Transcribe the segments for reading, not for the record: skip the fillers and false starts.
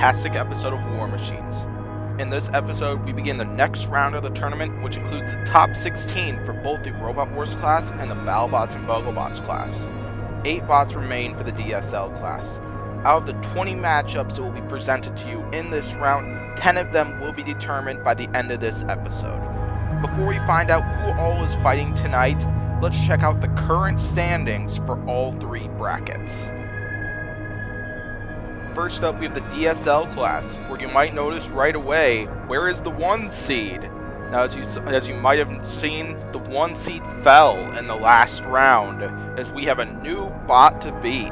fantastic episode of War Machines. In this episode, we begin the next round of the tournament, which includes the top 16 for both the Robot Wars class and the Battlebots and Bugglebots class. 8 bots remain for the DSL class. Out of the 20 matchups that will be presented to you in this round, 10 of them will be determined by the end of this episode. Before we find out who all is fighting tonight, let's check out the current standings for all 3 brackets. First up, we have the DSL class, where you might notice right away, where is the 1 seed? Now, as you might have seen, the 1 seed fell in the last round, as we have a new bot to beat.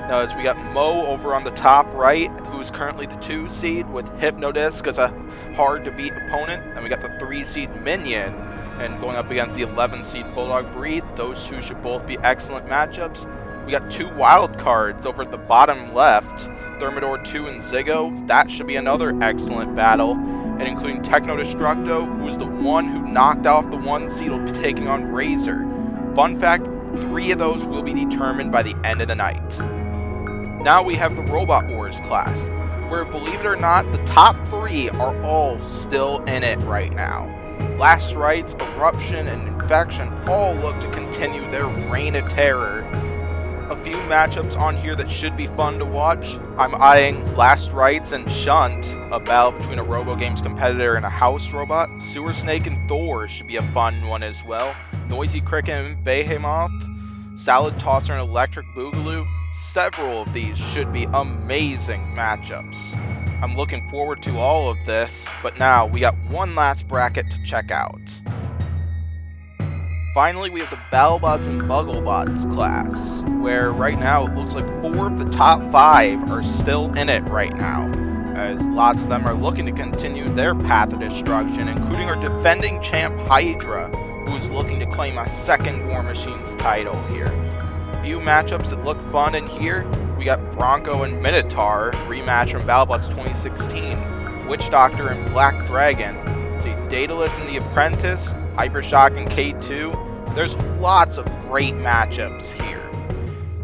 Now, as we got Mo over on the top right, who is currently the 2 seed, with Hypnodisc as a hard-to-beat opponent, and we got the 3 seed Minion, and going up against the 11 seed Bulldog Breed. Those two should both be excellent matchups. We got 2 wild cards over at the bottom left, Thermador 2 and Ziggo. That should be another excellent battle, and including Technodestructo, who is the one who knocked off the 1 seed, will be taking on Razor. Fun fact, 3 of those will be determined by the end of the night. Now we have the Robot Wars class, where, believe it or not, the top 3 are all still in it right now. LastRights, Eruption, and Infection all look to continue their reign of terror. A few matchups on here that should be fun to watch. I'm eyeing LastRights and Shun, a battle between a RoboGames competitor and a house robot. Sewer Snake and Thor should be a fun one as well. Noisy Cricket and Behemoth, Salad Tosser and Electric Boogaloo. Several of these should be amazing matchups. I'm looking forward to all of this, but now we got one last bracket to check out. Finally, we have the Battlebots and Bugglebots class, where right now it looks like 4 of the top 5 are still in it right now, as lots of them are looking to continue their path of destruction, including our defending champ Hydra, who is looking to claim a 2nd War Machines title here. A few matchups that look fun in here. We got Bronco and Minotaur, rematch from Battlebots 2016, Witch Doctor and Black Dragon, Daedalus and the Apprentice, Hypershock and K2. There's lots of great matchups here.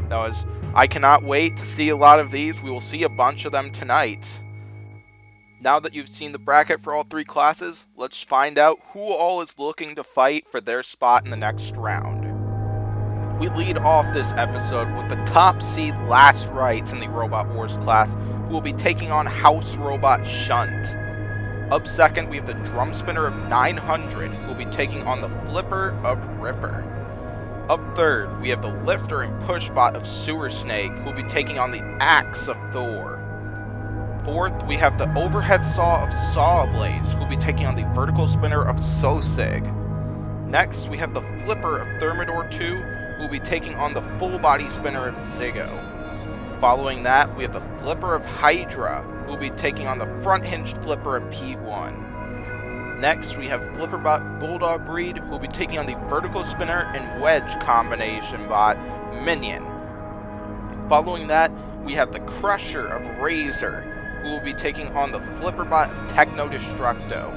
Now, as I cannot wait to see a lot of these, we will see a bunch of them tonight. Now that you've seen the bracket for all 3 classes, let's find out who all is looking to fight for their spot in the next round. We lead off this episode with the top seed LastRights in the Robot Wars class, who will be taking on house robot Shun. Up second, we have the Drum Spinner of 900, who will be taking on the Flipper of Ripper. Up third, we have the Lifter and Pushbot of Sewer Snake, who will be taking on the Axe of Thor. Fourth, we have the Overhead Saw of Sawblaze, who will be taking on the Vertical Spinner of Sosig. Next, we have the Flipper of Thermador 2, who will be taking on the Full Body Spinner of Ziggo. Following that, we have the Flipper of Hydra, who will be taking on the front-hinged Flipper of P1. Next, we have Flipperbot Bulldog Breed, who will be taking on the Vertical Spinner and Wedge combination bot, Minion. Following that, we have the Crusher of Razor, who will be taking on the Flipperbot of Technodestructo.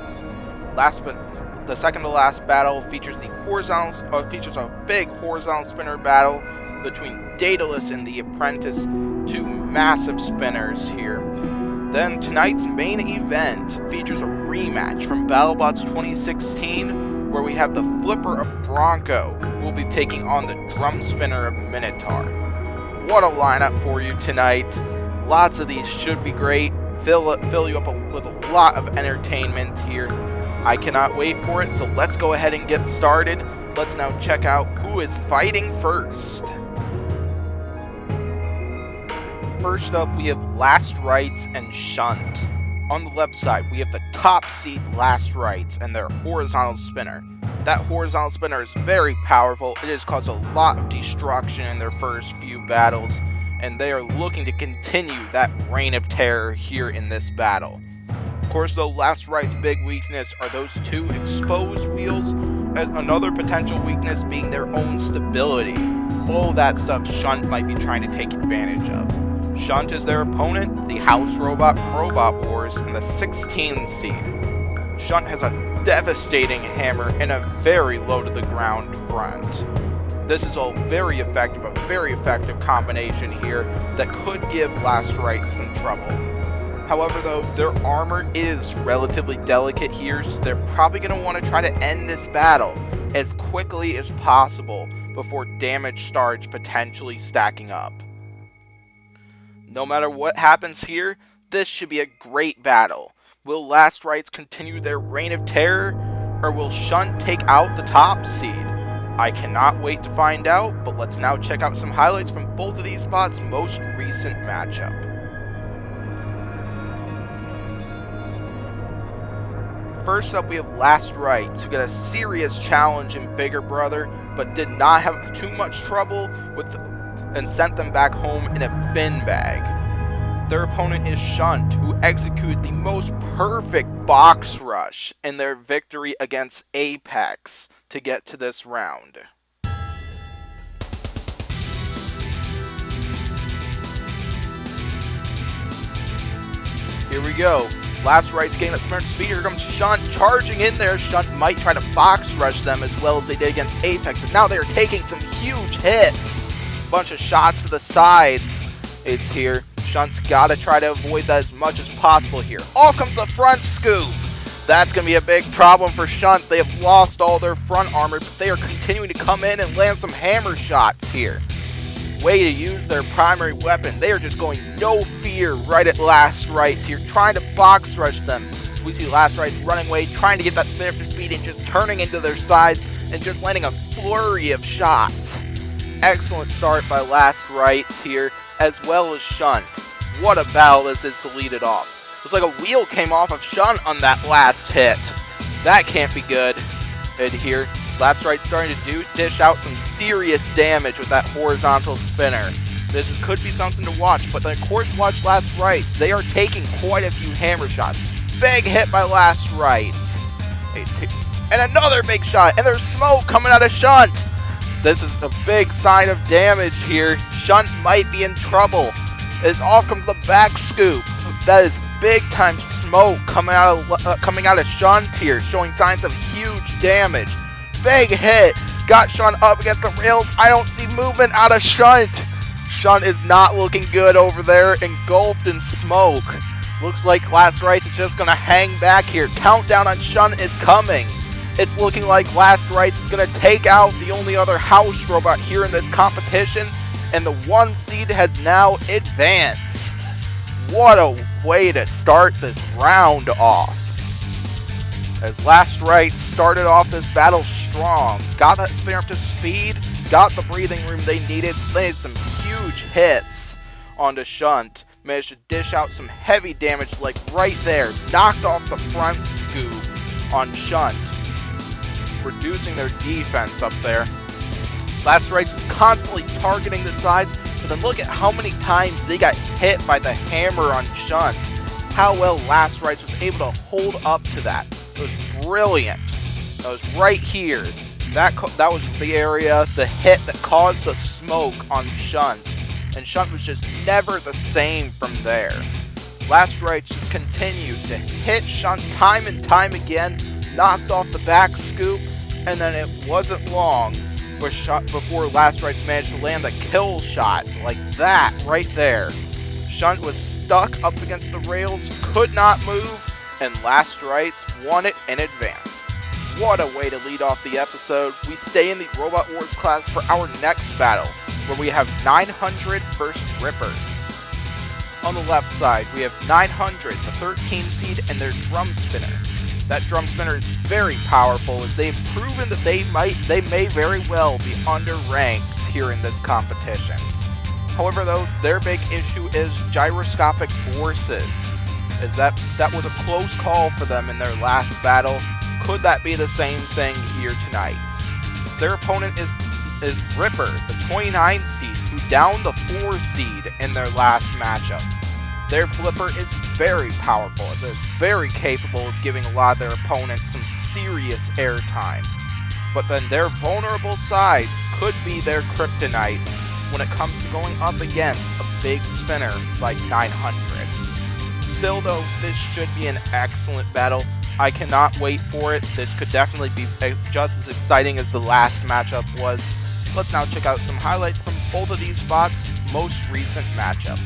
The second to last battle features a big horizontal spinner battle between Daedalus and the Apprentice, 2 massive spinners here. Then tonight's main event features a rematch from Battlebots 2016, where we have the Flipper of Bronco, who will be taking on the Drum Spinner of Minotaur. What a lineup for you tonight. Lots of these should be great. Fill you up with a lot of entertainment here. I cannot wait for it, so let's go ahead and get started. Let's now check out who is fighting first. First up, we have LastRights and Shun. On the left side, we have the top seed LastRights and their horizontal spinner. That horizontal spinner is very powerful. It has caused a lot of destruction in their first few battles, and they are looking to continue that reign of terror here in this battle. Of course, though, LastRights' big weakness are those 2 exposed wheels, and another potential weakness being their own stability. All that stuff Shun might be trying to take advantage of. Shun is their opponent, the house robot from Robot Wars, and the 16 seed. Shun has a devastating hammer and a very low to the ground front. This is a very effective combination here that could give LastRights some trouble. However, though, their armor is relatively delicate here, so they're probably going to want to try to end this battle as quickly as possible before damage starts potentially stacking up. No matter what happens here, this should be a great battle. Will LastRights continue their reign of terror, or will Shun take out the top seed? I cannot wait to find out, but let's now check out some highlights from both of these spots' most recent matchup. First up, we have LastRights, who got a serious challenge in Bigger Brother, but did not have too much trouble with and sent them back home in a bin bag. Their opponent is Shun, who executed the most perfect box rush in their victory against Apex to get to this round. Here we go. LastRights getting that smart speed. Here comes Shun charging in there. Shun might try to box rush them as well as they did against Apex, but now they are taking some huge hits. Bunch of shots to the sides. It's here. Shun's got to try to avoid that as much as possible here. Off comes the front scoop. That's going to be a big problem for Shun. They have lost all their front armor, but they are continuing to come in and land some hammer shots here. Way to use their primary weapon. They are just going no fear right at LastRights here, trying to box rush them. We see LastRights running away, trying to get that spin up to speed and just turning into their sides and just landing a flurry of shots. Excellent start by LastRights here, as well as Shun. What a battle this is to lead it off. Looks like a wheel came off of Shun on that last hit. That can't be good. And here, LastRights starting to dish out some serious damage with that horizontal spinner. This could be something to watch, but then of course watch LastRights. They are taking quite a few hammer shots. Big hit by LastRights. And another big shot, and there's smoke coming out of Shun. This is a big sign of damage here. Shun might be in trouble. As off comes the back scoop. That is big time smoke coming out of Shun here, showing signs of huge damage. Big hit. Got Shun up against the rails. I don't see movement out of Shun. Shun is not looking good over there, engulfed in smoke. Looks like LastRights is just going to hang back here. Countdown on Shun is coming. It's looking like LastRights is going to take out the only other house robot here in this competition, and the 1 seed has now advanced. What a way to start this round off. As LastRights started off this battle strong, got that spinner up to speed, got the breathing room they needed, landed some huge hits onto Shun, managed to dish out some heavy damage like right there, knocked off the front scoop on Shun, reducing their defense up there. LastRights was constantly targeting the sides, but then look at how many times they got hit by the hammer on Shun. How well LastRights was able to hold up to that. It was brilliant. That was right here. That was the area, the hit that caused the smoke on Shun. And Shun was just never the same from there. LastRights just continued to hit Shun time and time again, knocked off the back scoop, and then it wasn't long before LastRights managed to land a kill shot like that right there. Shun was stuck up against the rails, could not move, and LastRights won it in advance. What a way to lead off the episode. We stay in the Robot Wars class for our next battle, where we have 900 versus Ripper. On the left side, we have 900, the 13 seed, and their drum spinner. That drum spinner is very powerful, as they've proven that they may very well be underranked here in this competition. However, though, their big issue is gyroscopic forces, as that was a close call for them in their last battle. Could that be the same thing here tonight? Their opponent is Ripper, the 29 seed, who downed the 4 seed in their last matchup. Their flipper is very powerful, as it is very capable of giving a lot of their opponents some serious airtime. But then their vulnerable sides could be their kryptonite when it comes to going up against a big spinner like 900. Still though, this should be an excellent battle. I cannot wait for it. This could definitely be just as exciting as the last matchup was. Let's now check out some highlights from both of these spots' most recent matchup.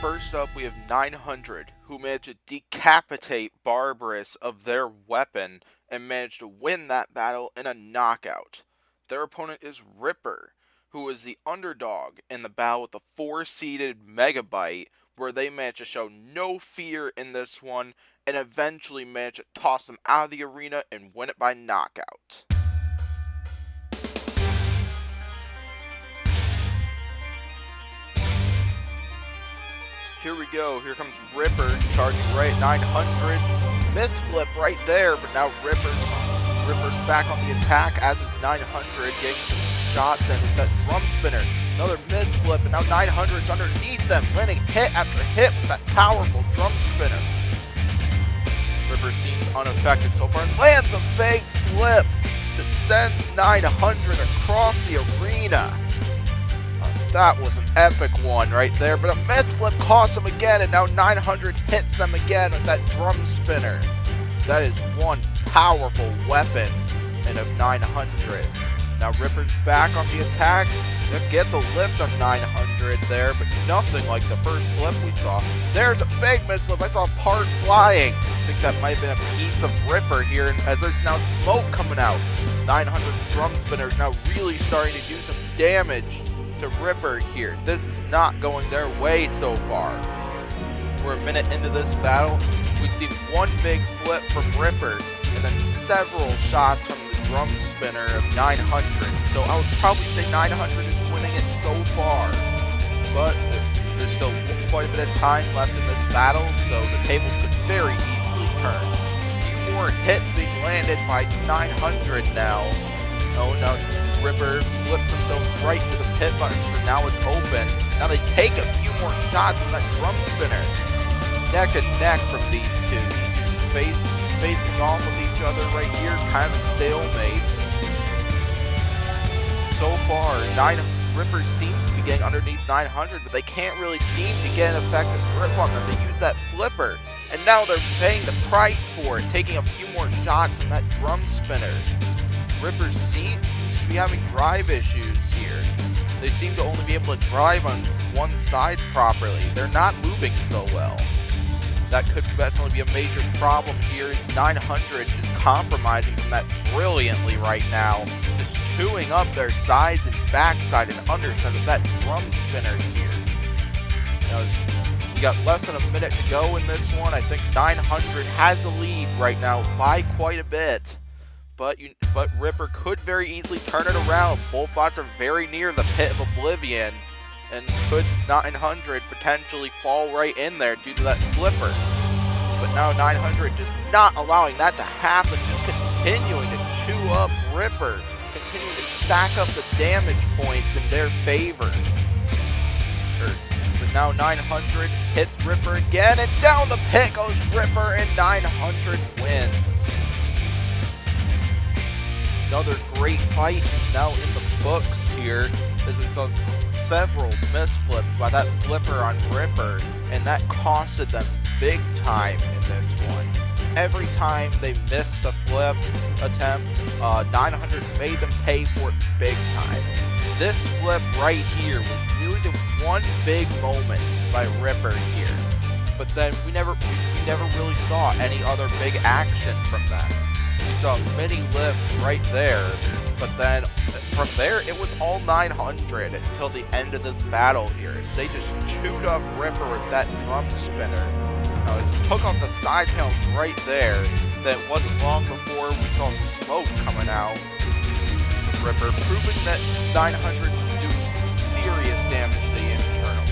First up, we have 900, who managed to decapitate Barbarous of their weapon and managed to win that battle in a knockout. Their opponent is Ripper, who was the underdog in the battle with the 4-seeded Megabyte, where they managed to show no fear in this one and eventually managed to toss them out of the arena and win it by knockout. Here we go, here comes Ripper, charging right at 900, misflip right there, but now Ripper's back on the attack, as is 900, getting some shots in with that drum spinner, another misflip, and now 900's underneath them, landing hit after hit with that powerful drum spinner. Ripper seems unaffected so far, and lands a big flip that sends 900 across the arena. That was an epic one right there, but a misflip costs him again, and now 900 hits them again with that drum spinner. That is one powerful weapon and of 900's. Now Ripper's back on the attack. It gets a lift on 900 there, but nothing like the first flip we saw. There's a big misflip. I saw a part flying. I think that might have been a piece of Ripper here, as there's now smoke coming out. 900's drum spinner is now really starting to do some damage to Ripper here. This is not going their way so far. We're a minute into this battle. We've seen one big flip from Ripper and then several shots from the drum spinner of 900. So I would probably say 900 is winning it so far. But there's still quite a bit of time left in this battle, so the tables could very easily turn. A few more hits being landed by 900 now. Oh no, Ripper flips himself right to the pit button, so now it's open. Now they take a few more shots from that drum spinner. It's neck and neck from these two. These two just facing off with each other right here, kind of a stalemate. So far, Ripper seems to be getting underneath 900, but they can't really seem to get an effective grip on them. They use that flipper, and now they're paying the price for it, taking a few more shots from that drum spinner. Ripper seems to be having drive issues here. They seem to only be able to drive on one side properly. They're not moving so well. That could definitely be a major problem here, is 900 just compromising from that brilliantly right now. Just chewing up their sides and backside and underside of that drum spinner here. Now, we got less than a minute to go in this one. I think 900 has the lead right now by quite a bit. But Ripper could very easily turn it around. Both bots are very near the pit of oblivion, and could 900 potentially fall right in there due to that flipper. But now 900 just not allowing that to happen, just continuing to chew up Ripper, continuing to stack up the damage points in their favor. But now 900 hits Ripper again, and down the pit goes Ripper, and 900 wins. Another great fight is now in the books here, as we saw several misflips by that flipper on Ripper, and that costed them big time in this one. Every time they missed a flip attempt, 900 made them pay for it big time. This flip right here was really the one big moment by Ripper here, but then we never really saw any other big action from them. We saw a mini lift right there, but then from there it was all 900 until the end of this battle here. They just chewed up Ripper with that drum spinner. Now it took off the side panels right there. Then it wasn't long before we saw smoke coming out with Ripper, proving that 900 was doing some serious damage to the internals.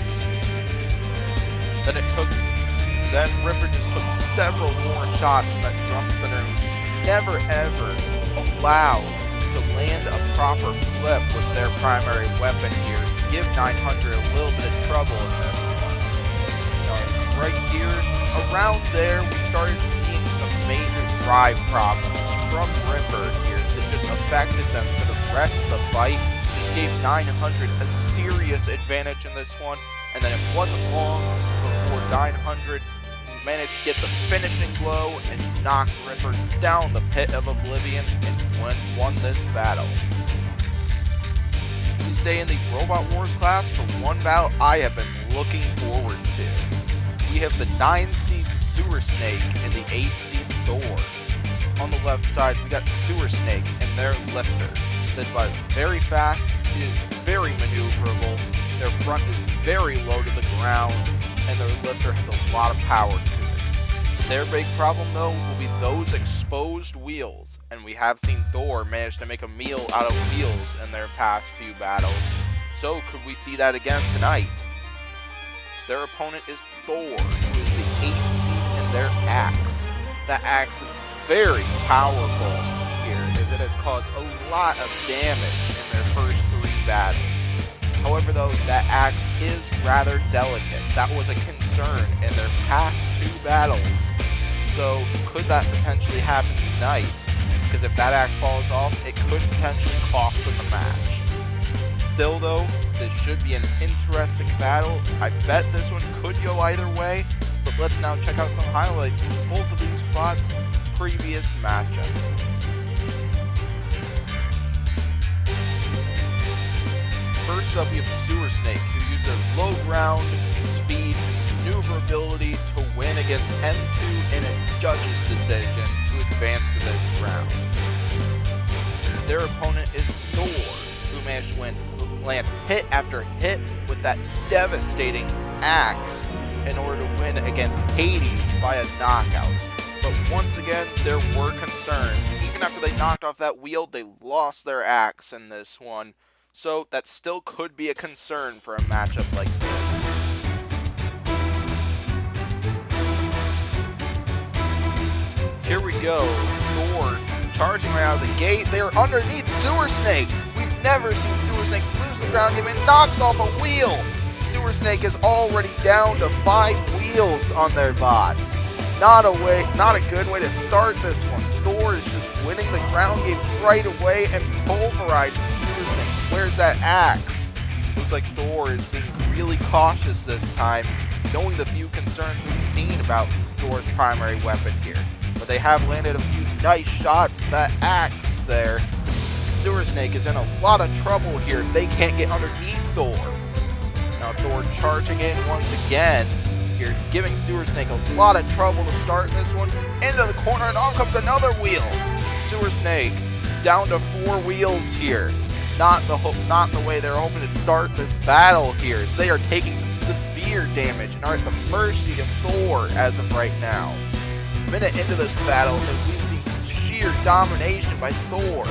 Then Ripper just took several more shots from that drum spinner and was just never ever allowed to land a proper flip with their primary weapon here to give 900 a little bit of trouble in this one. Right here, around there, we started seeing some major drive problems from Ripper here that just affected them for the rest of the fight. Just gave 900 a serious advantage in this one, and then it wasn't long before 900 managed to get the finishing blow and knock Ripper down the pit of oblivion and won this battle. We stay in the Robot Wars class for one battle I have been looking forward to. We have the 9-seed Sewer Snake and the 8-seed Thor. On the left side, we got Sewer Snake and their lifter. This bot is very fast, it is very maneuverable, their front is very low to the ground, and their lifter has a lot of power to it. Their big problem though will be those exposed wheels, and we have seen Thor manage to make a meal out of wheels in their past few battles. So could we see that again tonight? Their opponent is Thor, who is the 8th seed in their axe. That axe is very powerful here, as it has caused a lot of damage in their first 3 battles. However though, that axe is rather delicate. That was a concern in their past 2 battles. So could that potentially happen tonight? Because if that axe falls off, it could potentially cost them the match. Still though, this should be an interesting battle. I bet this one could go either way, but let's now check out some highlights from both of these spots' previous matchup. First up, we have Sewer Snake, who uses low ground, speed, maneuverability to win against M2 in a judge's decision to advance to this round. Their opponent is Thor, who managed to land hit after hit with that devastating axe in order to win against Hades by a knockout. But once again, there were concerns. Even after they knocked off that wheel, they lost their axe in this one. So that still could be a concern for a matchup like this. Here we go. Thor charging right out of the gate. They are underneath Sewer Snake. We've never seen Sewer Snake lose the ground game and knocks off a wheel. Sewer Snake is already down to 5 wheels on their bot. Not a good way to start this one. Thor is just winning the ground game right away and pulverizing Sewer Snake. Where's that axe? Looks like Thor is being really cautious this time, knowing the few concerns we've seen about Thor's primary weapon here. But they have landed a few nice shots with that axe there. Sewer Snake is in a lot of trouble here. They can't get underneath Thor. Now Thor charging in once again. Here, giving Sewer Snake a lot of trouble to start this one. Into the corner, and off comes another wheel. Sewer Snake down to 4 wheels here. Not the way they're hoping to start this battle here. They are taking some severe damage and are at the mercy of Thor as of right now. A minute into this battle, and we see some sheer domination by Thor.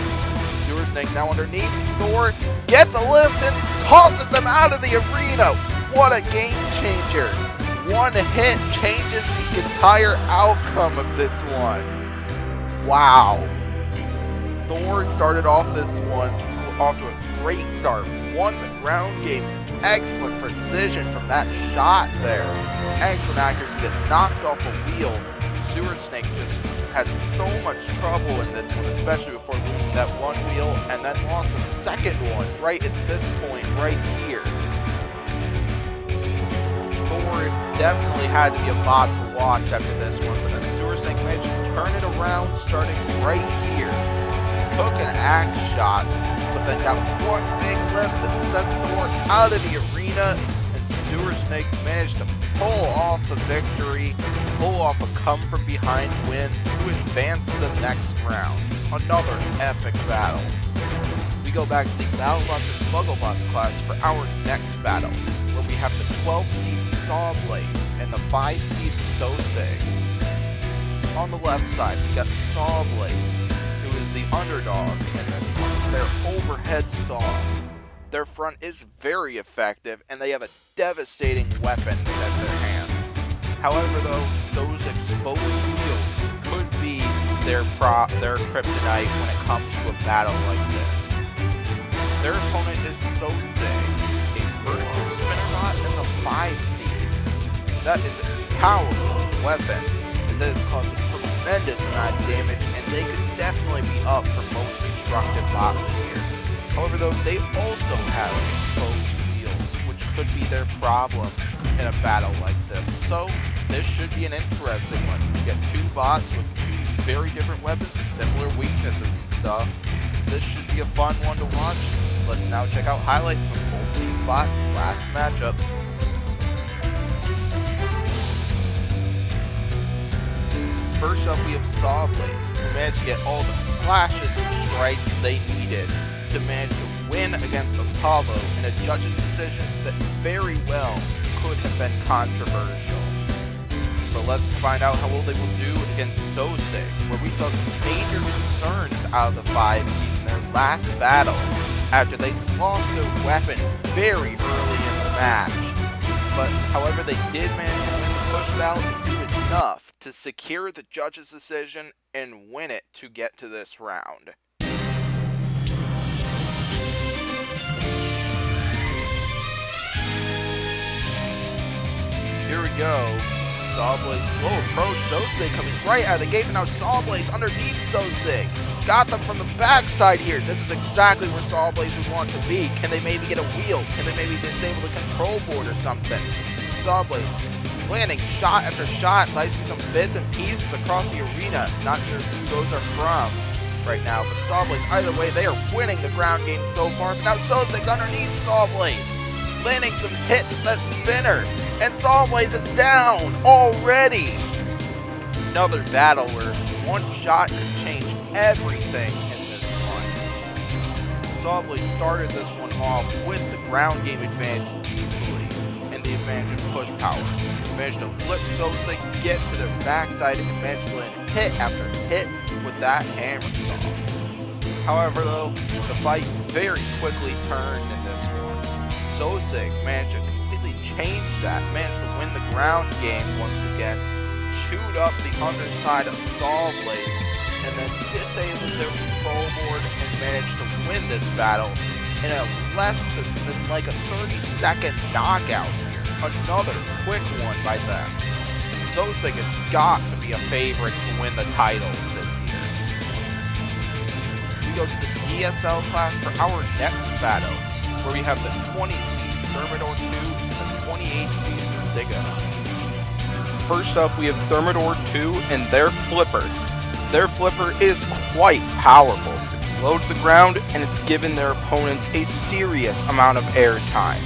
Sewer Snake now underneath Thor, gets a lift and tosses them out of the arena. What a game changer. One hit changes the entire outcome of this one. Wow. Thor started off this one off to a great start. Won the ground game. Excellent precision from that shot there. Excellent accuracy that knocked off a wheel. Sewer Snake just had so much trouble in this one, especially before losing that one wheel and then lost a second one right at this point right here. Thor definitely had to be a bot to watch after this one, but then Sewer Snake managed to turn it around starting right here. Took an axe shot, but then got one big lift that sent Thor out of the arena, and Sewer Snake managed to pull off the victory, pull off a come-from-behind win to advance to the next round. Another epic battle. We go back to the Battlebots and Bugglebots class for our next battle, where we have the 12-seed Sawblades and the 5-seed Sosig. On the left side, we got Sawblades, who is the underdog in this one. Their overhead saw. Their front is very effective, and they have a devastating weapon at their hands. However, though, those exposed wheels could be their kryptonite when it comes to a battle like this. Their opponent is Sosig, a vertical spinner bot in the 5-seed. That is a powerful weapon, as it has caused a tremendous amount of damage, and they could definitely be up for most destructive bots here. However, though, they also have exposed wheels, which could be their problem in a battle like this. So, this should be an interesting one. You get 2 bots with 2 very different weapons with similar weaknesses and stuff. this should be a fun one to watch. Let's now check out highlights from both of these bots' last matchup. First up, we have Sawblaze, who managed to get all the slashes and strikes they needed to manage to win against Apollo in a judge's decision that very well could have been controversial. But let's find out how well they will do against Sosig, where we saw some major concerns out of the 5 seed in their last battle after they lost their weapon very early in the match. But however, they did manage to win the push battle and do enough to secure the judge's decision and win it to get to this round. Here we go. Sawblaze slow approach. Sosig coming right out of the gate, but now Sawblaze underneath Sosig. Got them from the backside here. This is exactly where Sawblaze would want to be. Can they maybe get a wheel? Can they maybe disable the control board or something? Sawblaze landing shot after shot, slicing some bits and pieces across the arena. Not sure who those are from right now, but Sawblaze, either way, they are winning the ground game so far. But now Sosig's underneath Sawblaze, landing some hits with that spinner. And Sawblaze is down already. Another battle where one shot could change everything in this one. Sawblaze started this one off with the ground game advantage easily and the advantage of push power. Managed to flip Sosig, get to their backside, and managed to land hit after hit with that hammer saw. However, though, the fight very quickly turned in this one. Sosig managed to change that, managed to win the ground game once again, chewed up the underside of Sawblaze, and then disabled their control board and managed to win this battle in a less than like a 30-second knockout here. Another quick one by them. Sosig has got to be a favorite to win the title this year. We go to the DSL class for our next battle, where we have the 20-seed Thermador 2 28 seed Ziggo. First up, we have Thermador 2 and their flipper. Their flipper is quite powerful. It's low to the ground and it's given their opponents a serious amount of air time.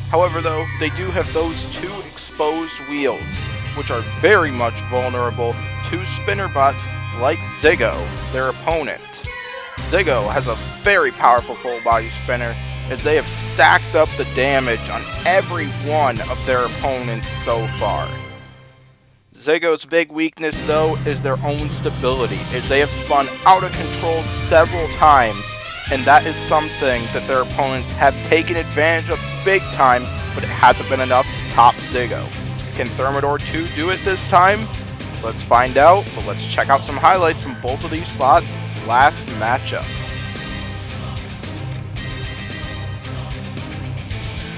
However, though, they do have those 2 exposed wheels, which are very much vulnerable to spinner bots like Ziggo, their opponent. Ziggo has a very powerful full body spinner, as they have stacked up the damage on every one of their opponents so far. Ziggo's big weakness, though, is their own stability, as they have spun out of control several times, and that is something that their opponents have taken advantage of big time, but it hasn't been enough to top Ziggo. Can Thermador 2 do it this time? Let's find out, but let's check out some highlights from both of these spots' last matchup.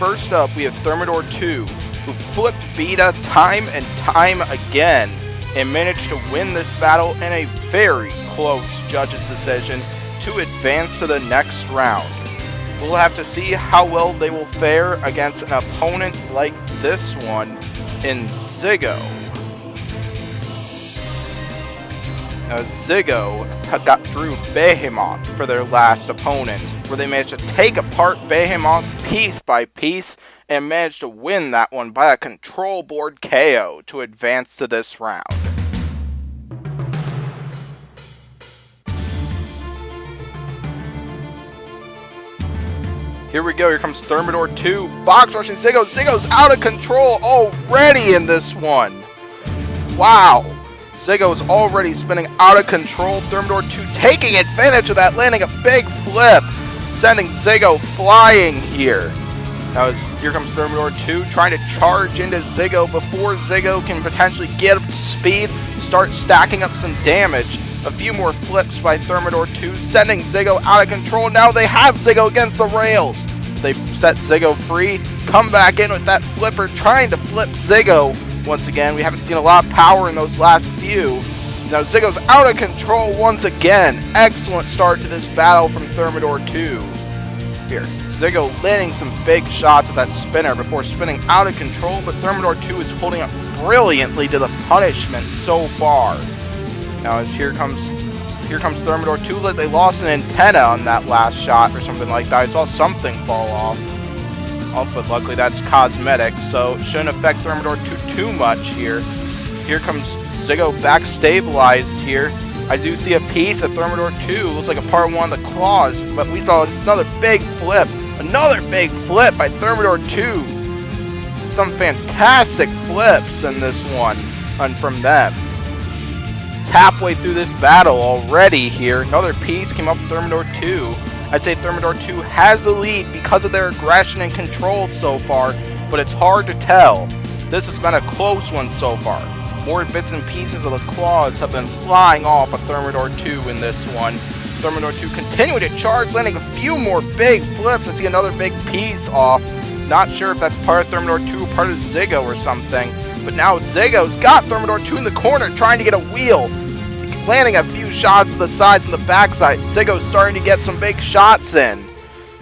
First up, we have Thermador 2, who flipped Beta time and time again and managed to win this battle in a very close judge's decision to advance to the next round. We'll have to see how well they will fare against an opponent like this one in Ziggo. Now, Ziggo drew Behemoth for their last opponent, where they managed to take apart Behemoth piece by piece and managed to win that one by a control board KO to advance to this round. Here we go, here comes Thermador 2, box rushing Ziggo. Ziggo's out of control already in this one. Wow. Ziggo is already spinning out of control. Thermador 2 taking advantage of that, landing a big flip, sending Ziggo flying here. Now here comes Thermador 2 trying to charge into Ziggo before Ziggo can potentially get up to speed, start stacking up some damage. A few more flips by Thermador 2, sending Ziggo out of control. Now they have Ziggo against the rails. They set Ziggo free, come back in with that flipper, trying to flip Ziggo. Once again, we haven't seen a lot of power in those last few. Now Ziggo's out of control once again. Excellent start to this battle from Thermador 2. Here, Ziggo landing some big shots with that spinner before spinning out of control, but Thermador 2 is holding up brilliantly to the punishment so far. Now as here comes Here comes Thermador 2. They lost an antenna on that last shot or something like that. I saw something fall off. Oh, but luckily that's cosmetic, so it shouldn't affect Thermador 2 too much here. Here comes Ziggo back stabilized here. I do see a piece of Thermador 2. Looks like a part of one of the claws, but we saw another big flip. Another big flip by Thermador 2. Some fantastic flips in this one and from them. It's halfway through this battle already here. Another piece came off Thermador 2. I'd say Thermador 2 has the lead because of their aggression and control so far, but it's hard to tell. This has been a close one so far. More bits and pieces of the claws have been flying off of Thermador 2 in this one. Thermador 2 continuing to charge, landing a few more big flips. I see another big piece off. Not sure if that's part of Thermador 2 or part of Ziggo or something. But now Ziggo's got Thermador 2 in the corner, trying to get a wheel. Landing a few shots to the sides and the backside. Ziggo's starting to get some big shots in.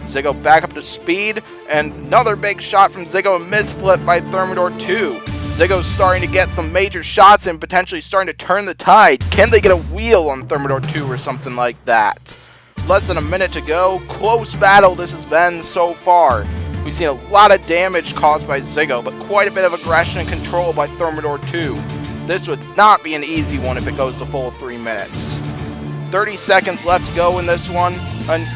Ziggo back up to speed, and another big shot from Ziggo, a misflip by Thermador 2. Ziggo's starting to get some major shots in, potentially starting to turn the tide. Can they get a wheel on Thermador 2 or something like that? Less than a minute to go. Close battle this has been so far. We've seen a lot of damage caused by Ziggo, but quite a bit of aggression and control by Thermador 2. This would not be an easy one if it goes the full 3 minutes. 30 seconds left to go in this one, and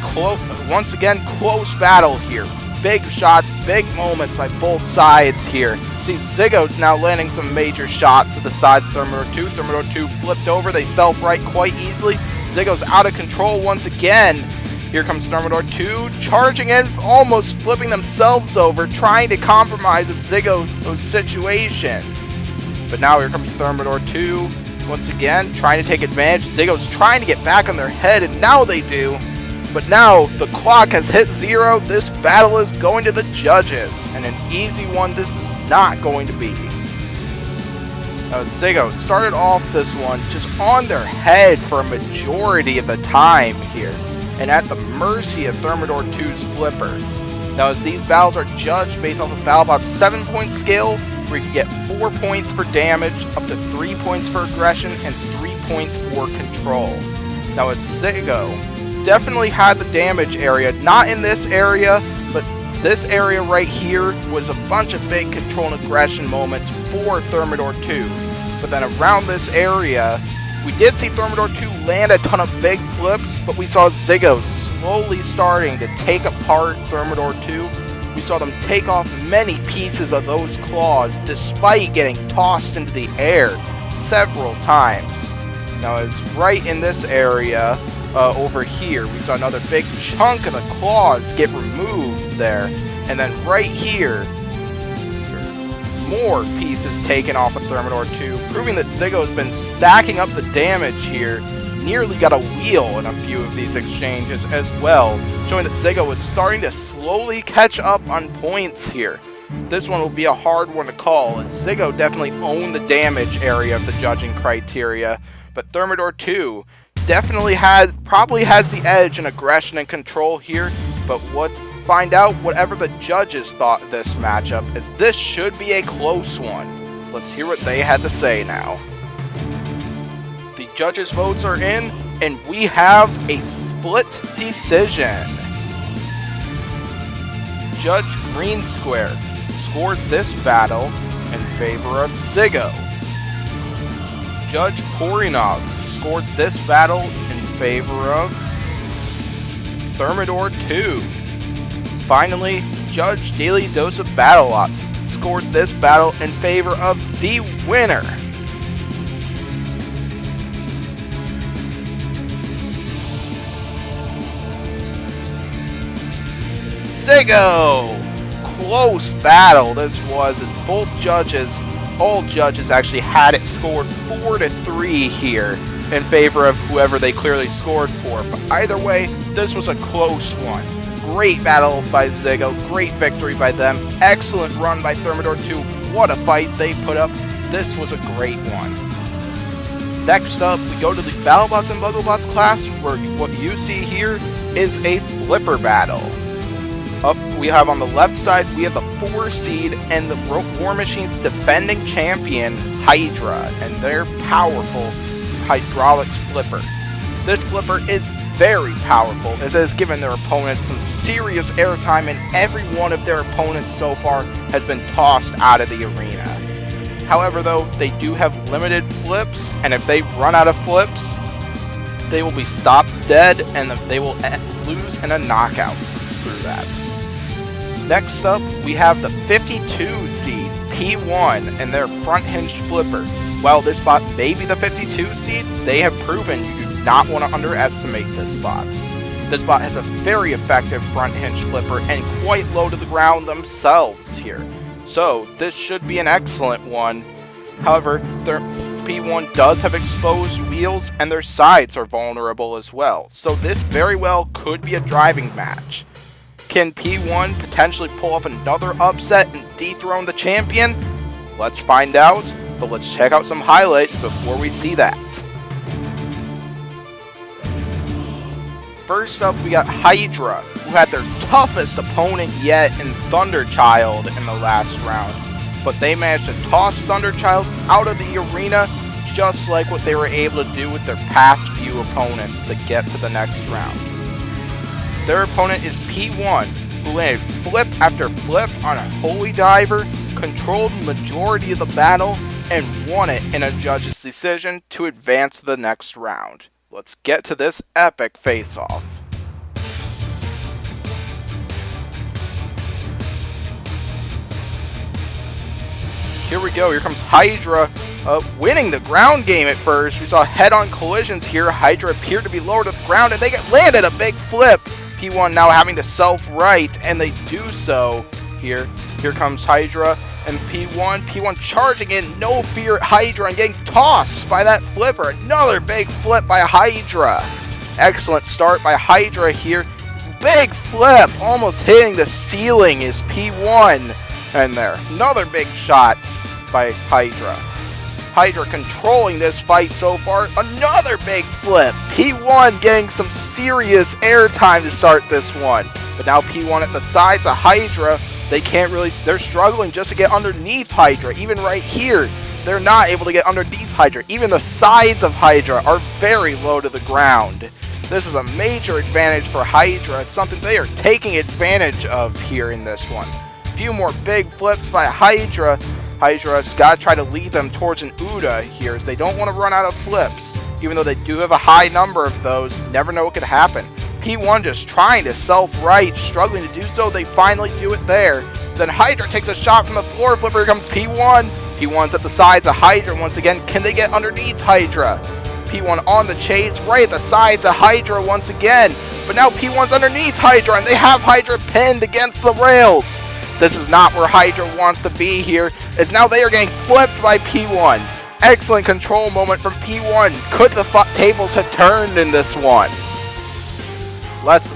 once again, close battle here. Big shots, big moments by both sides here. See, Ziggo's now landing some major shots to the sides of Thermador 2. Thermador 2 flipped over, they self-right quite easily. Ziggo's out of control once again. Here comes Thermador 2, charging in, almost flipping themselves over, trying to compromise of Ziggo's situation. But now here comes Thermador 2, once again, trying to take advantage. Ziggo's trying to get back on their head, and now they do. But now the clock has hit 0. This battle is going to the judges, and an easy one this is not going to be. Ziggo started off this one just on their head for a majority of the time here, and at the mercy of Thermador 2's flipper. Now, as these battles are judged based off of Battlebot's 7-point scale, where you can get 4 points for damage, up to 3 points for aggression, and 3 points for control. Now, as Ziggo definitely had the damage area, not in this area, but this area right here was a bunch of big control and aggression moments for Thermador 2. But then around this area, we did see Thermador 2 land a ton of big flips, but we saw Ziggo slowly starting to take apart Thermador 2. We saw them take off many pieces of those claws despite getting tossed into the air several times. Now, it's right in this area over here, we saw another big chunk of the claws get removed there. And then right here, more pieces taken off of Thermador 2, proving that Ziggo has been stacking up the damage here. Nearly got a wheel in a few of these exchanges as well, showing that Ziggo is starting to slowly catch up on points here. This one will be a hard one to call, as Ziggo definitely owned the damage area of the judging criteria, but Thermador 2 definitely probably has the edge in aggression and control here. But let's find out whatever the judges thought of this matchup, as this should be a close one. Let's hear what they had to say now. The judges' votes are in, and we have a split decision. Judge Green Square scored this battle in favor of Ziggo. Judge Korinov scored this battle in favor of Thermador 2. Finally, Judge Daily Dose of Battlebots scored this battle in favor of the winner. Ziggo! Close battle this was, as both judges, all judges actually had it scored 4-3 here in favor of whoever they clearly scored for. But either way, this was a close one. Great battle by Ziggo, great victory by them, excellent run by Thermador 2. What a fight they put up. This was a great one. Next up, we go to the Battlebots and Bugglebots class, where what you see here is a flipper battle. Up, we have on the left side, we have the 4 seed and the War Machine's defending champion, Hydra, and their powerful hydraulics flipper. This flipper is very powerful, as it has given their opponents some serious airtime, and every one of their opponents so far has been tossed out of the arena. However though, they do have limited flips, and if they run out of flips, they will be stopped dead, and they will lose in a knockout through that. Next up, we have the 52 seed, P1, and their front hinged flipper. While this bot may be the 52 seed, they have proven you do not want to underestimate this bot. This bot has a very effective front hinge flipper and quite low to the ground themselves here. So this should be an excellent one. However, their P1 does have exposed wheels and their sides are vulnerable as well. So this very well could be a driving match. Can P1 potentially pull up another upset and dethrone the champion? Let's find out, but let's check out some highlights before we see that. First up, we got Hydra, who had their toughest opponent yet in Thunderchild in the last round. But they managed to toss Thunderchild out of the arena, just like what they were able to do with their past few opponents to get to the next round. Their opponent is P1, who landed flip after flip on a Holy Diver, controlled the majority of the battle, and won it in a judge's decision to advance to the next round. Let's get to this epic face-off. Here we go, here comes Hydra, winning the ground game at first. We saw head-on collisions here. Hydra appeared to be lower to the ground, and they landed a big flip. P1 now having to self-right, and they do so here. Here comes Hydra and P1 charging in, no fear at Hydra, and getting tossed by that flipper. Another big flip by Hydra. Excellent start by Hydra here. Big flip, almost hitting the ceiling is P1. And there, another big shot by Hydra. Hydra controlling this fight so far. Another big flip. P1 getting some serious airtime to start this one. But now P1 at the sides of Hydra. They can't really, they're struggling just to get underneath Hydra. Even right here, they're not able to get underneath Hydra. Even the sides of Hydra are very low to the ground. This is a major advantage for Hydra. It's something they are taking advantage of here in this one. A few more big flips by Hydra. Hydra's got to try to lead them towards an Uda here, as they don't want to run out of flips. Even though they do have a high number of those, never know what could happen. P1 just trying to self-right, struggling to do so. They finally do it there. Then Hydra takes a shot from the floor flipper. Here comes P1. P1's at the sides of Hydra once again. Can they get underneath Hydra? P1 on the chase, right at the sides of Hydra once again. But now P1's underneath Hydra, and they have Hydra pinned against the rails. This is not where Hydra wants to be here, as now they are getting flipped by P1. Excellent control moment from P1. Could the tables have turned in this one?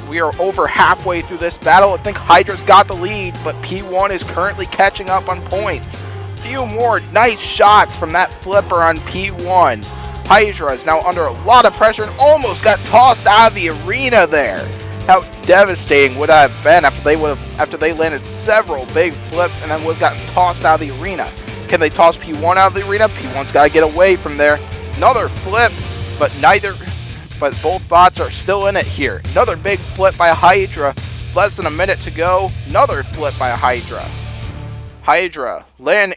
We are over halfway through this battle. I think Hydra's got the lead, but P1 is currently catching up on points. Few more nice shots from that flipper on P1. Hydra is now under a lot of pressure and almost got tossed out of the arena there. How devastating would that have been after they landed several big flips and then would have gotten tossed out of the arena. Can they toss P1 out of the arena? P1's got to get away from there. Another flip, but both bots are still in it here. Another big flip by Hydra. Less than a minute to go. Another flip by Hydra. Hydra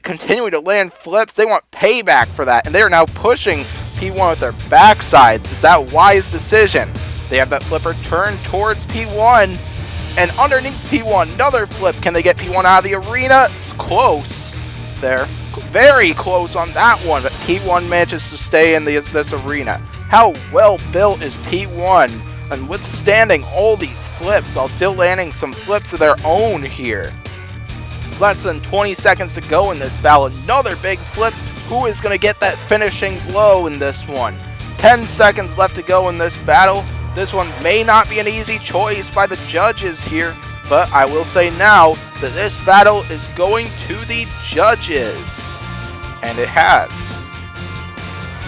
continuing to land flips. They want payback for that, and they are now pushing P1 with their backside. Is that a wise decision? They have that flipper turned towards P1, and underneath P1, another flip. Can they get P1 out of the arena? It's close there. Very close on that one, but P1 manages to stay in this arena. How well built is P1 and withstanding all these flips while still landing some flips of their own here. Less than 20 seconds to go in this battle. Another big flip. Who is going to get that finishing blow in this one? 10 seconds left to go in this battle. This one may not be an easy choice by the judges here, but I will say now that this battle is going to the judges. And it has.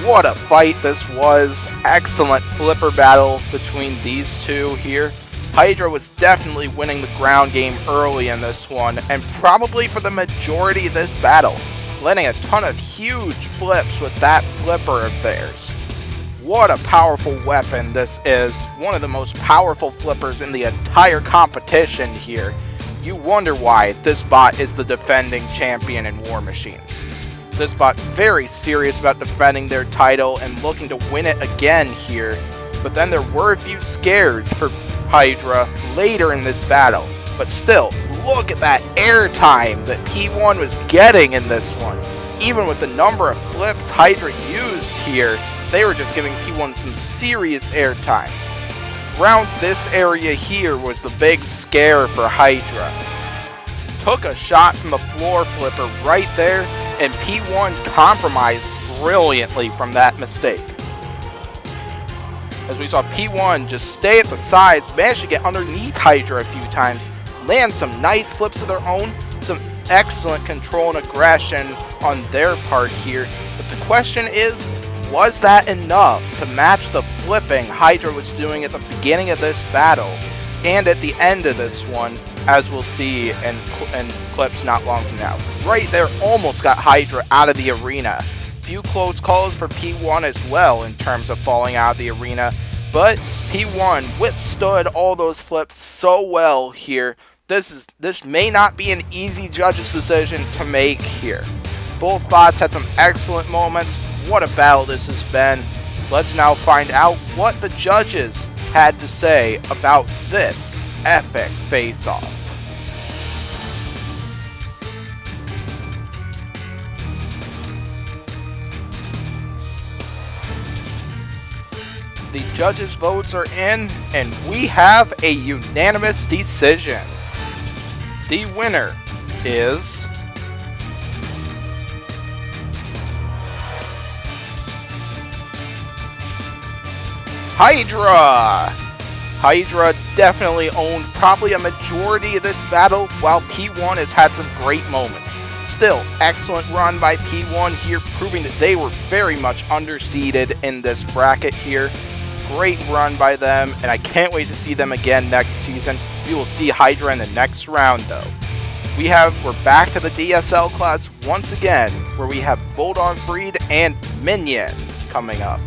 What a fight this was. Excellent flipper battle between these two here. Hydra was definitely winning the ground game early in this one, and probably for the majority of this battle, landing a ton of huge flips with that flipper of theirs. What a powerful weapon this is. One of the most powerful flippers in the entire competition here. You wonder why this bot is the defending champion in War Machines. This bot very serious about defending their title and looking to win it again here. But then there were a few scares for Hydra later in this battle. But still, look at that airtime that P1 was getting in this one. Even with the number of flips Hydra used here, they were just giving P1 some serious airtime. Around this area here was the big scare for Hydra. Took a shot from the floor flipper right there, and P1 compromised brilliantly from that mistake. As we saw P1 just stay at the sides, managed to get underneath Hydra a few times, land some nice flips of their own, some excellent control and aggression on their part here. But the question is, was that enough to match the flipping Hydra was doing at the beginning of this battle and at the end of this one, as we'll see in clips not long from now. Right there almost got Hydra out of the arena. Few close calls for P1 as well in terms of falling out of the arena, but P1 withstood all those flips so well here. This may not be an easy judge's decision to make here. Both bots had some excellent moments. What a battle this has been. Let's now find out what the judges had to say about this epic face-off. The judges' votes are in, and we have a unanimous decision. The winner is Hydra! Hydra definitely owned probably a majority of this battle, while P1 has had some great moments. Still, excellent run by P1 here, proving that they were very much underseeded in this bracket here. Great run by them, and I can't wait to see them again next season. We will see Hydra in the next round though. We're back to the DSL class once again, where we have Bulldog Breed and Minion coming up.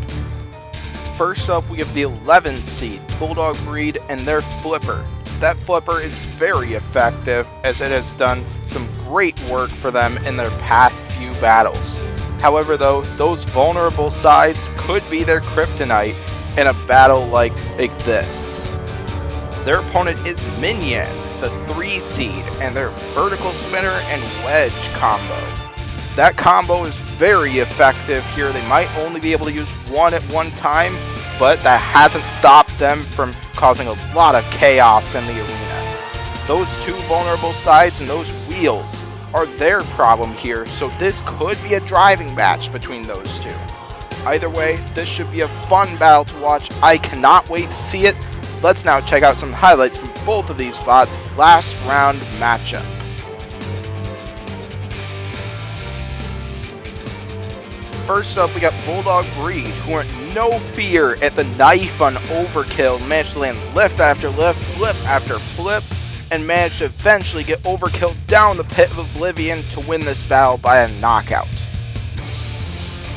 First up, we have the 11th seed, Bulldog Breed, and their flipper. That flipper is very effective, as it has done some great work for them in their past few battles. However though, those vulnerable sides could be their kryptonite in a battle like this. Their opponent is Minion, the 3 seed, and their vertical spinner and wedge combo. That combo is very effective here. They might only be able to use one at one time, but that hasn't stopped them from causing a lot of chaos in the arena. Those 2 vulnerable sides and those wheels are their problem here, so this could be a driving match between those 2. Either way, this should be a fun battle to watch. I cannot wait to see it. Let's now check out some highlights from both of these bots' last round matchup. First up, we got Bulldog Breed, who were no fear at the knife on Overkill, managed to land lift after lift, flip after flip, and managed to eventually get Overkill down the pit of oblivion to win this battle by a knockout.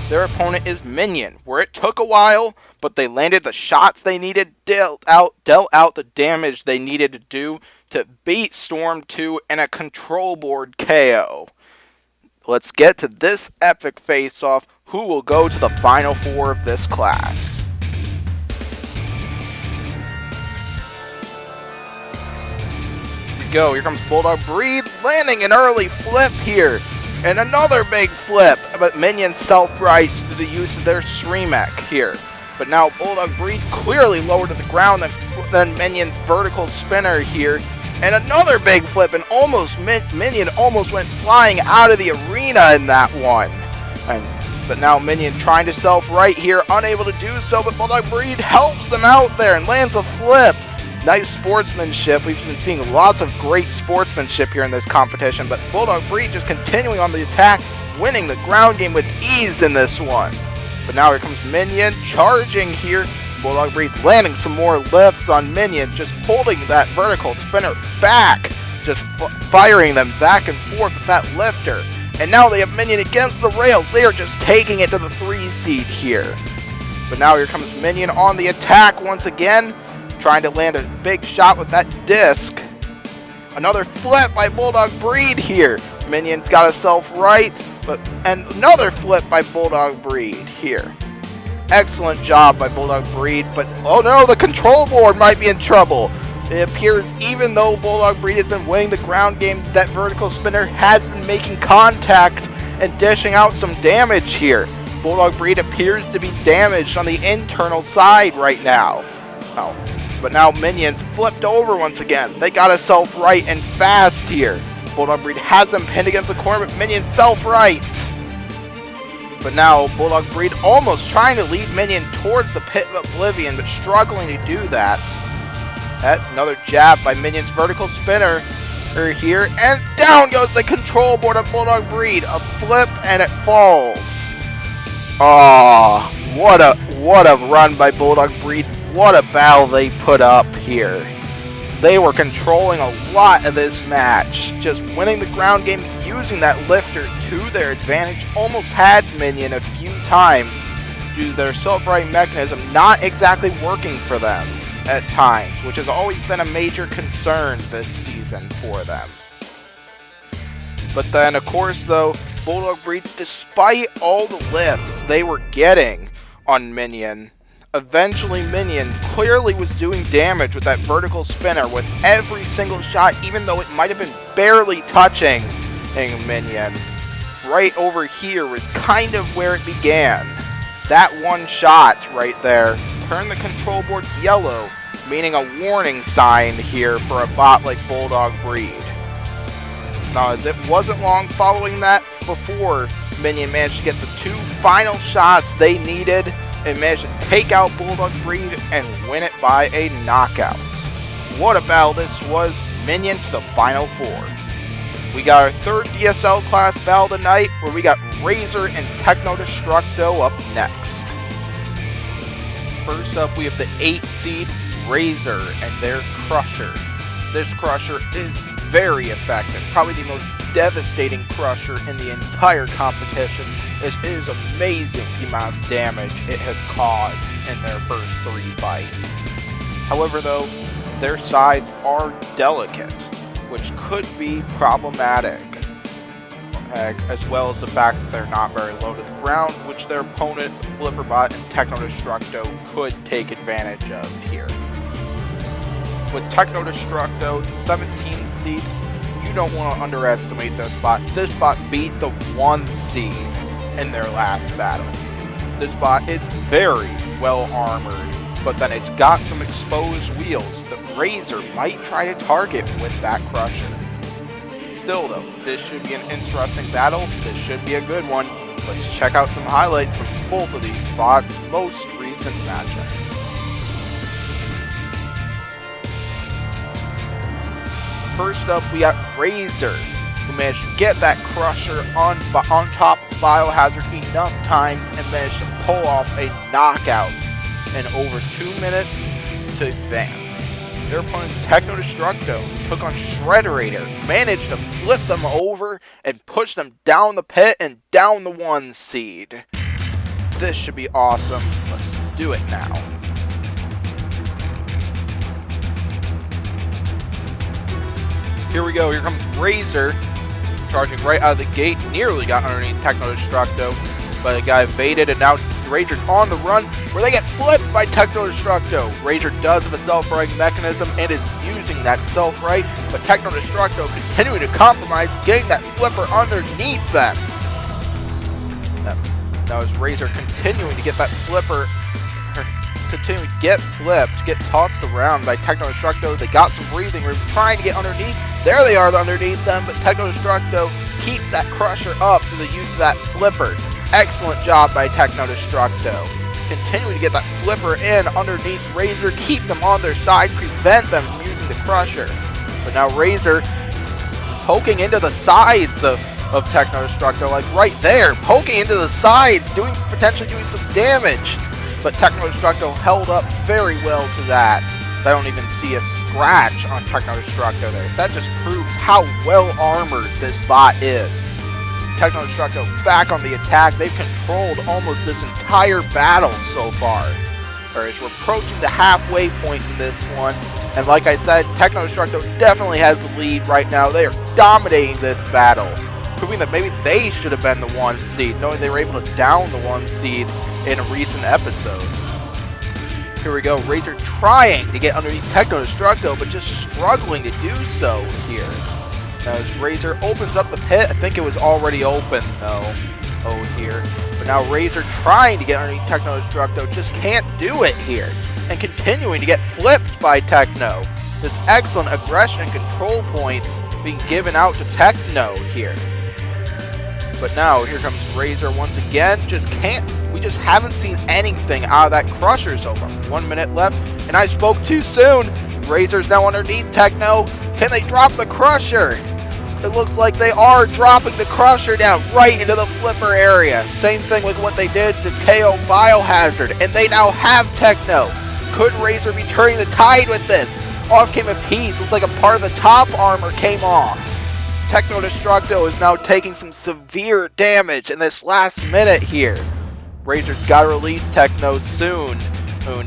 Their opponent is Minion, where it took a while, but they landed the shots they needed, dealt out the damage they needed to do to beat Storm 2 in a control board KO. Let's get to this epic face-off. Who will go to the final 4 of this class? Here we go. Here comes Bulldog Breed, landing an early flip here. And another big flip, but Minion self-rights through the use of their Shremek here. But now Bulldog Breed clearly lower to the ground than Minion's vertical spinner here. And another big flip, and Minion almost went flying out of the arena in that one. But now Minion trying to self-right here, unable to do so, but Bulldog Breed helps them out there and lands a flip. Nice sportsmanship. We've been seeing lots of great sportsmanship here in this competition, but Bulldog Breed just continuing on the attack, winning the ground game with ease in this one. But now here comes Minion, charging here. Bulldog Breed landing some more lifts on Minion, just holding that vertical spinner back, just firing them back and forth with that lifter. And now they have Minion against the rails. They are just taking it to the 3 seed here. But now here comes Minion on the attack once again, trying to land a big shot with that disc. Another flip by Bulldog Breed here. Minion's got himself right, and another flip by Bulldog Breed here. Excellent job by Bulldog Breed, but oh no, the control board might be in trouble. It appears even though Bulldog Breed has been winning the ground game, that vertical spinner has been making contact and dishing out some damage here. Bulldog Breed appears to be damaged on the internal side right now. But now Minion's flipped over once again. They got himself right and fast here. Bulldog Breed has him pinned against the corner, but Minion's self-rights. But now Bulldog Breed almost trying to lead Minion towards the pit of oblivion, but struggling to do that. Another jab by Minion's vertical spinner here, and down goes the control board of Bulldog Breed. A flip and it falls. Oh, what a run by Bulldog Breed. What a battle they put up here. They were controlling a lot of this match, just winning the ground game, using that lifter to their advantage. Almost had Minion a few times due to their self-right mechanism not exactly working for them at times, which has always been a major concern this season for them. But then, of course, though, Bulldog Breed, despite all the lifts they were getting on Minion, eventually Minion clearly was doing damage with that vertical spinner with every single shot, even though it might have been barely touching Minion. Right over here was kind of where it began. That one shot right there turned the control board yellow, meaning a warning sign here for a bot like Bulldog Breed. Now, as it wasn't long following that before Minion managed to get the two final shots they needed and managed to take out Bulldog Breed and win it by a knockout. What a battle this was. Minion to the final four. We got our third DSL class battle tonight, where we got Razor and Technodestructo up next. First up, we have the 8 seed Razor and their Crusher. This Crusher is very effective, probably the most devastating Crusher in the entire competition. It is amazing the amount of damage it has caused in their first 3 fights. However, though, their sides are delicate, which could be problematic, as well as the fact that they're not very low to the ground, which their opponent, Flipperbot and Technodestructo, could take advantage of here. With Technodestructo, 17 seed, you don't want to underestimate this bot. This bot beat the 1 seed in their last battle. This bot is very well armored, but then it's got some exposed wheels that Razor might try to target with that Crusher. Still though, this should be an interesting battle. This should be a good one. Let's check out some highlights from both of these bots' most recent matchup. First up, we got Razor, who managed to get that Crusher on top of Biohazard enough times and managed to pull off a knockout in over 2 minutes to advance. Their opponent's Technodestructo took on Shredderator, managed to flip them over and push them down the pit and down the 1 seed. This should be awesome. Let's do it now. Here we go. Here comes Razor, charging right out of the gate. Nearly got underneath Technodestructo, but the guy evaded, and now Razor's on the run, where they get flipped by Technodestructo. Razor does have a self-right mechanism and is using that self-right, but Technodestructo continuing to compromise, getting that flipper underneath them. Now as Razor continuing to get that flipper, continuing to get flipped, get tossed around by Technodestructo. They got some breathing room, trying to get underneath. There they are underneath them, but Technodestructo keeps that Crusher up through the use of that flipper. Excellent job by Technodestructo. Continuing to get that flipper in underneath Razor, keep them on their side, prevent them from using the Crusher. But now Razor poking into the sides of Technodestructo, like right there, poking into the sides, potentially doing some damage. But Technodestructo held up very well to that. I don't even see a scratch on Technodestructo there. That just proves how well armored this bot is. Technodestructo back on the attack. They've controlled almost this entire battle so far. Whereas we're approaching the halfway point in this one. And like I said, Technodestructo definitely has the lead right now. They are dominating this battle, proving that maybe they should have been the 1 seed, knowing they were able to down the 1 seed in a recent episode. Here we go, Razor trying to get underneath Technodestructo, but just struggling to do so here. As Razor opens up the pit, I think it was already open though, here. But now Razor trying to get underneath Technodestructo, just can't do it here. And continuing to get flipped by Techno. This excellent aggression and control points being given out to Techno here. But now here comes Razor once again. We just haven't seen anything out of that Crusher so far. 1 minute left, and I spoke too soon. Razor's now underneath Techno. Can they drop the Crusher? It looks like they are dropping the Crusher down right into the flipper area. Same thing with what they did to KO Biohazard, and they now have Techno. Could Razor be turning the tide with this? Off came a piece. Looks like a part of the top armor came off. Technodestructo is now taking some severe damage in this last minute here. Razor's got to release Techno soon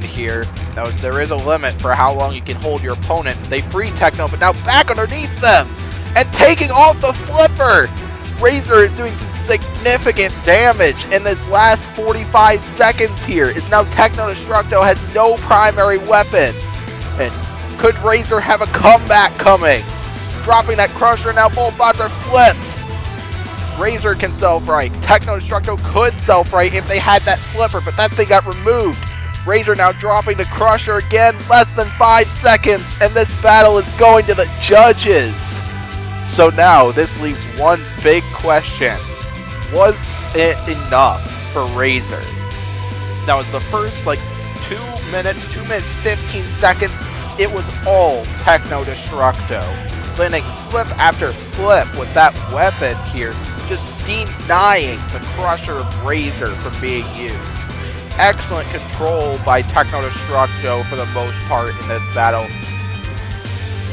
here. There is a limit for how long you can hold your opponent. They free Techno, but now back underneath them and taking off the flipper. Razor is doing some significant damage in this last 45 seconds here. Is now Technodestructo has no primary weapon. And could Razor have a comeback coming? Dropping that Crusher, now both bots are flipped. Razor can self-right. Technodestructo could self-right if they had that flipper, but that thing got removed. Razor now dropping the Crusher again, less than 5 seconds, and this battle is going to the judges. So now, this leaves one big question. Was it enough for Razor? Now, it's the first, 2 minutes, 15 seconds, it was all Technodestructo. Landing flip after flip with that weapon here, just denying the Crusher of Razor from being used. Excellent control by Technodestructo for the most part in this battle.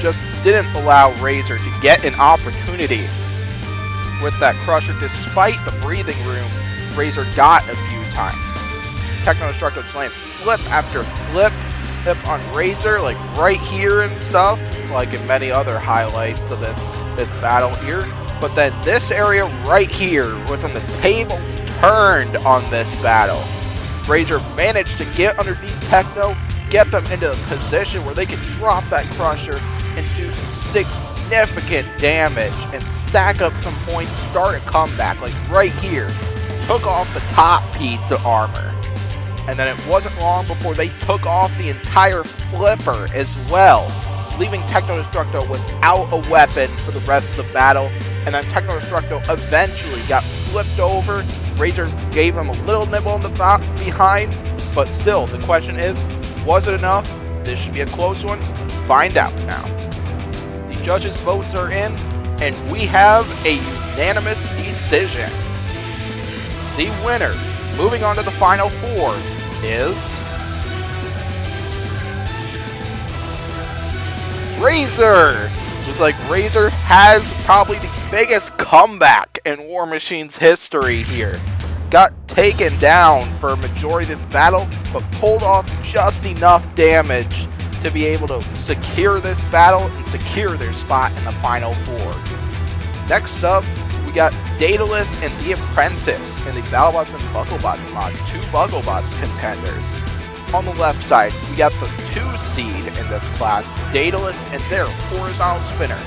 Just didn't allow Razor to get an opportunity with that Crusher, despite the breathing room Razor got a few times. Technodestructo slammed flip after flip on Razor, right here and stuff, like in many other highlights of this battle here. But then this area right here was when the tables turned on this battle. Razor managed to get underneath Techno, get them into a position where they could drop that Crusher and do some significant damage and stack up some points, start a comeback, right here. Took off the top piece of armor. And then it wasn't long before they took off the entire flipper as well, leaving Technodestructo without a weapon for the rest of the battle. And then Technodestructo eventually got flipped over. Razor gave him a little nibble in the behind, but still, the question is, was it enough? This should be a close one. Let's find out now. The judges' votes are in, and we have a unanimous decision. The winner, moving on to the final 4, is Razor. Looks like Razor has probably the biggest comeback in War Machine's history here. Got taken down for a majority of this battle, but pulled off just enough damage to be able to secure this battle and secure their spot in the final 4. Next up, we got Daedalus and the Apprentice in the Battlebots and Bugglebots mod, 2 Bugglebots contenders. On the left side, we got the 2 seed in this class, Daedalus and their horizontal spinner.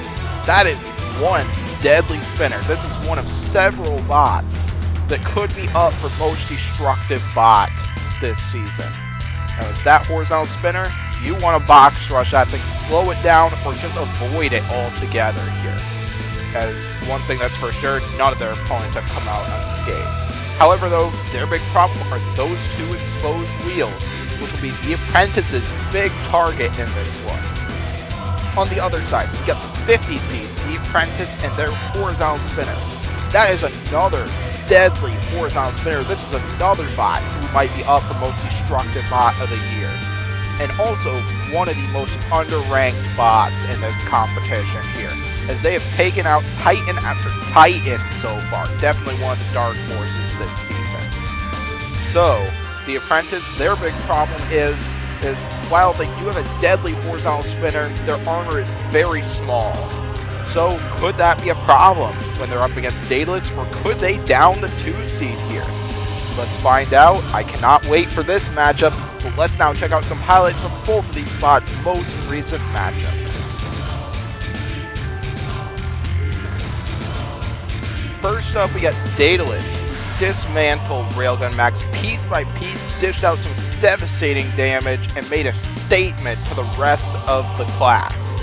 That is one deadly spinner. This is one of several bots that could be up for most destructive bot this season. Now, is that horizontal spinner? You want to box rush that thing, slow it down, or just avoid it altogether here. That is one thing that's for sure. None of their opponents have come out unscathed. However, though, their big problem are those 2 exposed wheels, which will be the Apprentice's big target in this one. On the other side, we got the 50 seed, the Apprentice and their horizontal spinner. That is another deadly horizontal spinner. This is another bot who might be up for most destructive bot of the year. And also one of the most underranked bots in this competition here. as they have taken out Titan after Titan so far. Definitely one of the dark horses this season. So, the Apprentice, their big problem is while they do have a deadly horizontal spinner, their armor is very small. So, could that be a problem when they're up against Daedalus, or could they down the 2 seed here? Let's find out. I cannot wait for this matchup, but let's now check out some highlights from both of these bots' most recent matchups. First up, we got Daedalus, who dismantled Railgun Max piece by piece, dished out some devastating damage, and made a statement to the rest of the class.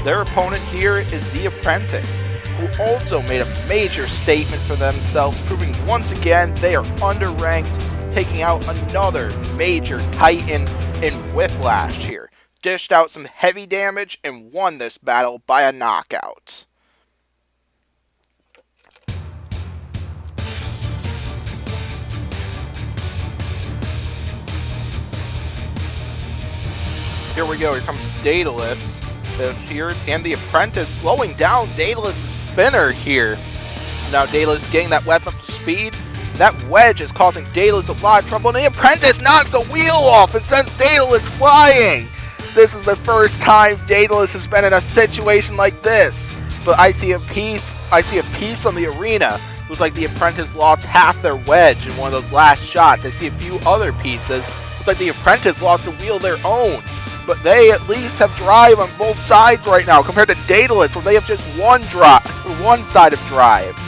Their opponent here is the Apprentice, who also made a major statement for themselves, proving once again they are underranked, taking out another major Titan in Whiplash here. Dished out some heavy damage and won this battle by a knockout. Here we go, here comes Daedalus. This here, and the Apprentice slowing down Daedalus' spinner here. Now Daedalus getting that weapon up to speed. That wedge is causing Daedalus a lot of trouble, and the Apprentice knocks a wheel off and sends Daedalus flying. This is the first time Daedalus has been in a situation like this. But I see a piece on the arena. Looks like the Apprentice lost half their wedge in one of those last shots. I see a few other pieces. Looks like the Apprentice lost a wheel of their own. But they at least have drive on both sides right now, compared to Daedalus, where they have just one side of drive.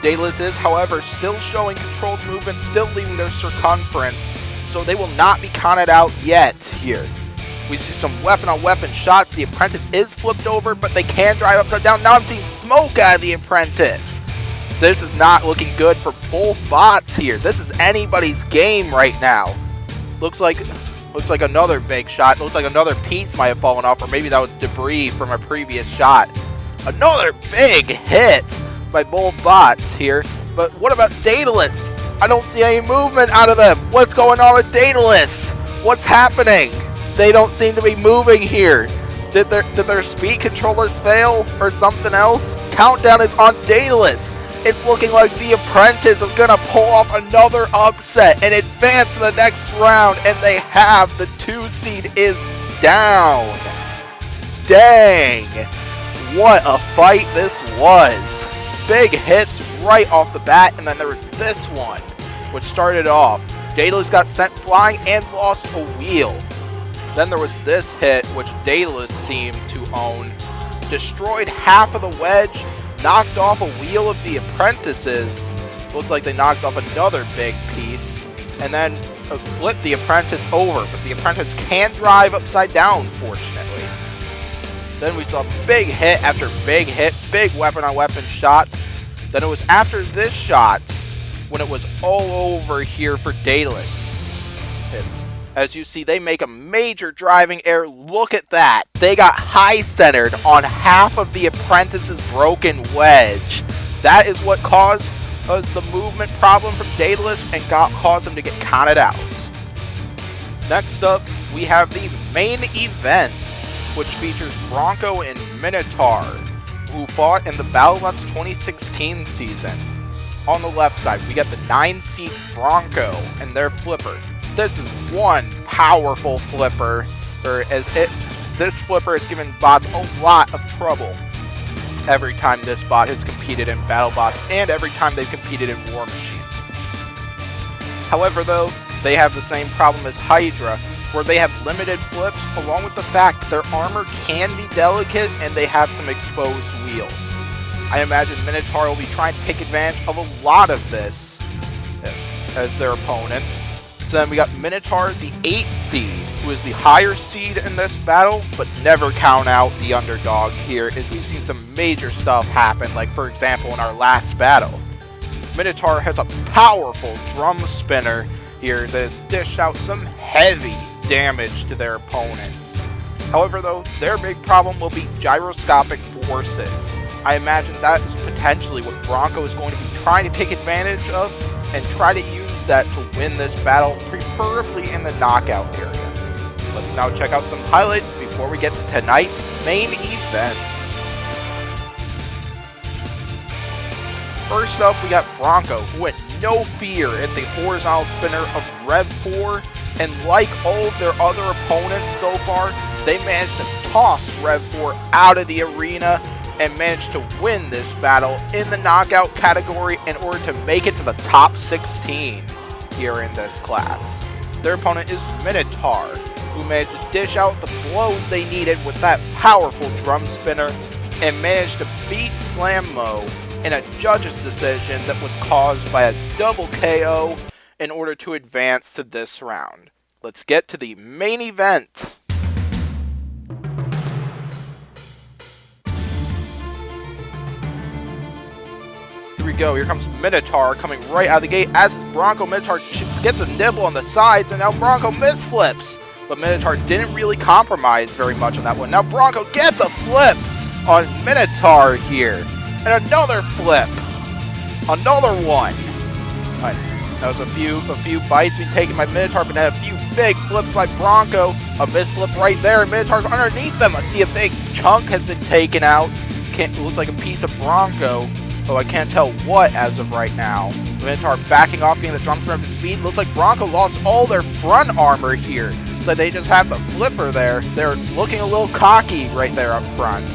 Daedalus is, however, still showing controlled movement, still leaving their circumference, so they will not be counted out yet here. We see some weapon-on-weapon shots. The Apprentice is flipped over, but they can drive upside down. Now I'm seeing smoke out of the Apprentice. This is not looking good for both bots here. This is anybody's game right now. Looks like another big shot. Looks like another piece might have fallen off, or maybe that was debris from a previous shot. Another big hit by both bots here. But what about Daedalus? I don't see any movement out of them. What's going on with Daedalus? What's happening? They don't seem to be moving here. Did their speed controllers fail or something else? Countdown is on Daedalus. It's looking like the Apprentice is going to pull off another upset and advance to the next round, and they have. The 2 seed is down. Dang. What a fight this was. Big hits right off the bat, and then there was this one, which started off. Daedalus got sent flying and lost a wheel. Then there was this hit, which Daedalus seemed to own. Destroyed half of the wedge, knocked off a wheel of the Apprentice's. Looks like they knocked off another big piece, and then flipped the Apprentice over, but the Apprentice can drive upside down, fortunately. Then we saw big hit after big hit, big weapon-on-weapon shot. Then it was after this shot when it was all over here for Daedalus. As you see, they make a major driving error. Look at that. They got high-centered on half of the Apprentice's broken wedge. That is what caused the movement problem from Daedalus and caused him to get counted out. Next up, we have the main event, which features Bronco and Minotaur, who fought in the Battlebots 2016 season. On the left side, we got the 9-seed Bronco and their flipper. This is one powerful flipper, this flipper has given bots a lot of trouble every time this bot has competed in BattleBots and every time they've competed in War Machines. However, though, they have the same problem as Hydra, where they have limited flips, along with the fact that their armor can be delicate and they have some exposed wheels. I imagine Minotaur will be trying to take advantage of a lot of this as their opponent. So then we got Minotaur, the 8th seed, who is the higher seed in this battle, but never count out the underdog here, as we've seen some major stuff happen, like for example in our last battle. Minotaur has a powerful drum spinner here that has dished out some heavy damage to their opponents. However, though, their big problem will be gyroscopic forces. I imagine that is potentially what Bronco is going to be trying to take advantage of and try to use that to win this battle, preferably in the knockout area. Let's now check out some highlights before we get to tonight's main event. First up, we got Bronco, who went no fear at the horizontal spinner of Rev 4, and like all of their other opponents so far, they managed to toss Rev 4 out of the arena and managed to win this battle in the knockout category in order to make it to the top 16 here in this class. Their opponent is Minotaur, who managed to dish out the blows they needed with that powerful drum spinner and managed to beat Slammo in a judge's decision that was caused by a double KO in order to advance to this round. Let's get to the main event. Here we go, here comes Minotaur coming right out of the gate. As is Bronco, Minotaur gets a nibble on the sides, and now Bronco misflips. But Minotaur didn't really compromise very much on that one. Now Bronco gets a flip on Minotaur here. And another flip. Another one. All right, that was a few bites being taken by Minotaur, but then a few big flips by Bronco. A misflip right there, and Minotaur's underneath them. Let's see, a big chunk has been taken out. It looks like a piece of Bronco. Oh, I can't tell what as of right now. Minotaur backing off, getting the drum spinner up to speed. Looks like Bronco lost all their front armor here. So they just have the flipper there. They're looking a little cocky right there up front.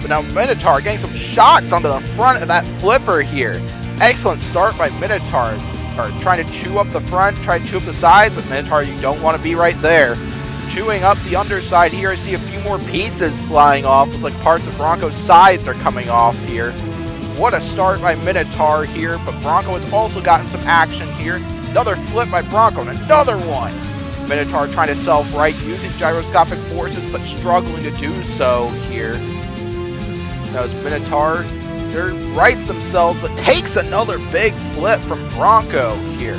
But now Minotaur getting some shots onto the front of that flipper here. Excellent start by Minotaur. Trying to chew up the front, trying to chew up the sides, but Minotaur, you don't want to be right there. Chewing up the underside here. I see a few more pieces flying off. Looks like parts of Bronco's sides are coming off here. What a start by Minotaur here, but Bronco has also gotten some action here. Another flip by Bronco, and another one. Minotaur trying to self-right, using gyroscopic forces, but struggling to do so here. Now as Minotaur rights themselves, but takes another big flip from Bronco here.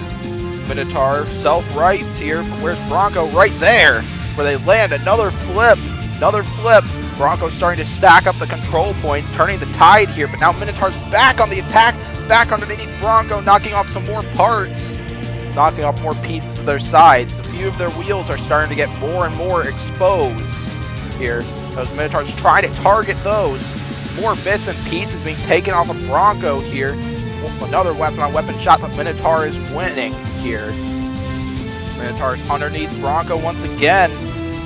Minotaur self-rights here, but where's Bronco? Right there, where they land another flip. Another flip. Bronco's starting to stack up the control points, turning the tide here, but now Minotaur's back on the attack, back underneath Bronco, knocking off some more parts, knocking off more pieces to their sides. A few of their wheels are starting to get more and more exposed here. Those Minotaurs trying to target those. More bits and pieces being taken off of Bronco here. Another weapon-on-weapon shot, but Minotaur is winning here. Minotaur's underneath Bronco once again.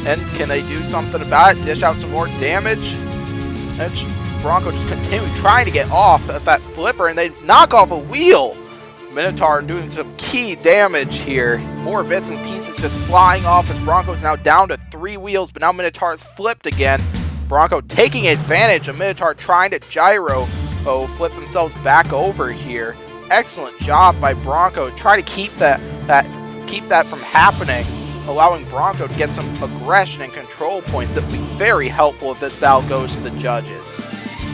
And can they do something about it? Dish out some more damage? And Bronco just continuing trying to get off at that flipper, and they knock off a wheel. Minotaur doing some key damage here. More bits and pieces just flying off as Bronco's now down to 3 wheels, but now Minotaur's flipped again. Bronco taking advantage of Minotaur trying to gyro, flip themselves back over here. Excellent job by Bronco. Try to keep that from happening, allowing Bronco to get some aggression and control points that will be very helpful if this battle goes to the judges.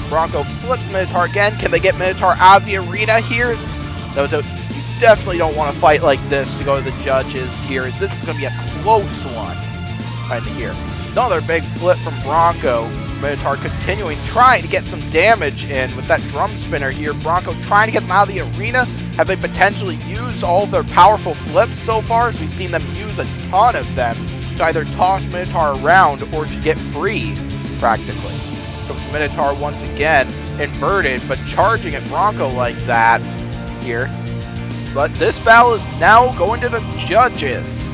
Bronco flips Minotaur again. Can they get Minotaur out of the arena here? No, so you definitely don't want to fight like this to go to the judges here, as this is going to be a close one right here. Another big flip from Bronco. Minotaur continuing, trying to get some damage in with that drum spinner here. Bronco trying to get them out of the arena. Have they potentially used all of their powerful flips so far? As we've seen them use a ton of them to either toss Minotaur around or to get free, practically. Comes Minotaur once again, inverted, but charging at Bronco like that here. But this battle is now going to the judges.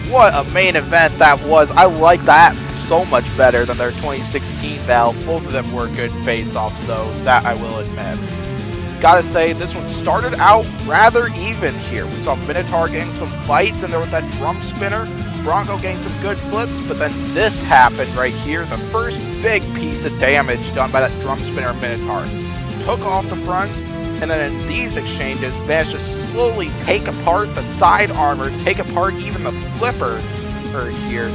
What a main event that was. I like that so much better than their 2016 battle. Both of them were good face-offs, though, that I will admit. Gotta say, this one started out rather even here. We saw Minotaur getting some bites in there with that drum spinner. Bronco getting some good flips, but then this happened right here. The first big piece of damage done by that drum spinner Minotaur. Took off the front, and then in these exchanges, managed to slowly take apart the side armor, take apart even the flipper here.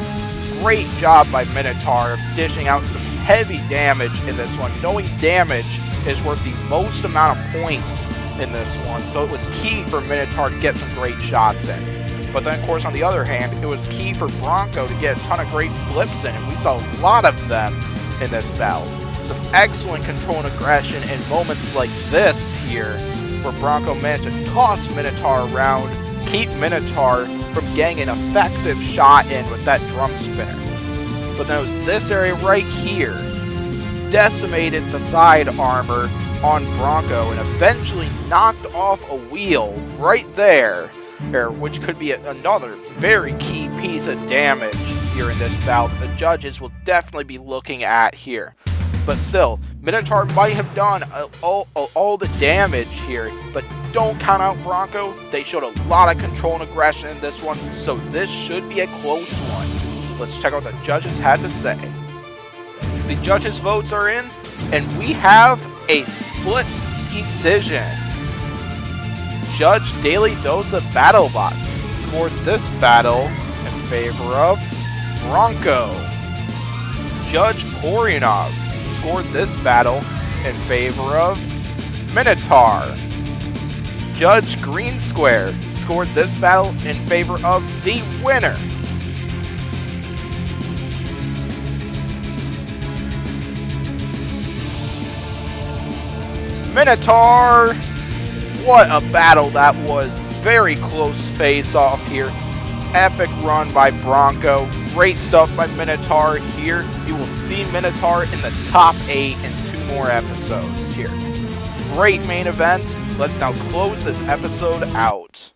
Great job by Minotaur of dishing out some heavy damage in this one, knowing damage is worth the most amount of points in this one, so it was key for Minotaur to get some great shots in. But then, of course, on the other hand, it was key for Bronco to get a ton of great flips in, and we saw a lot of them in this battle. Some excellent control and aggression in moments like this here, where Bronco managed to toss Minotaur around, keep Minotaur from getting an effective shot in with that drum spinner. But then it was this area right here, decimated the side armor, on Bronco and eventually knocked off a wheel right there, which could be another very key piece of damage here in this battle that the judges will definitely be looking at here. But still, Minotaur might have done all the damage here, but don't count out Bronco. They showed a lot of control and aggression in this one, so this should be a close one. Let's check out what the judges had to say. The judges' votes are in, and we have a split decision. Judge Daedalus of Battlebots scored this battle in favor of Bronco. Judge Porionov scored this battle in favor of Minotaur. Judge Green Square scored this battle in favor of the winner. Minotaur! What a battle that was. Very close face-off here. Epic run by Bronco. Great stuff by Minotaur here. You will see Minotaur in the top 8 in 2 more episodes here. Great main event. Let's now close this episode out.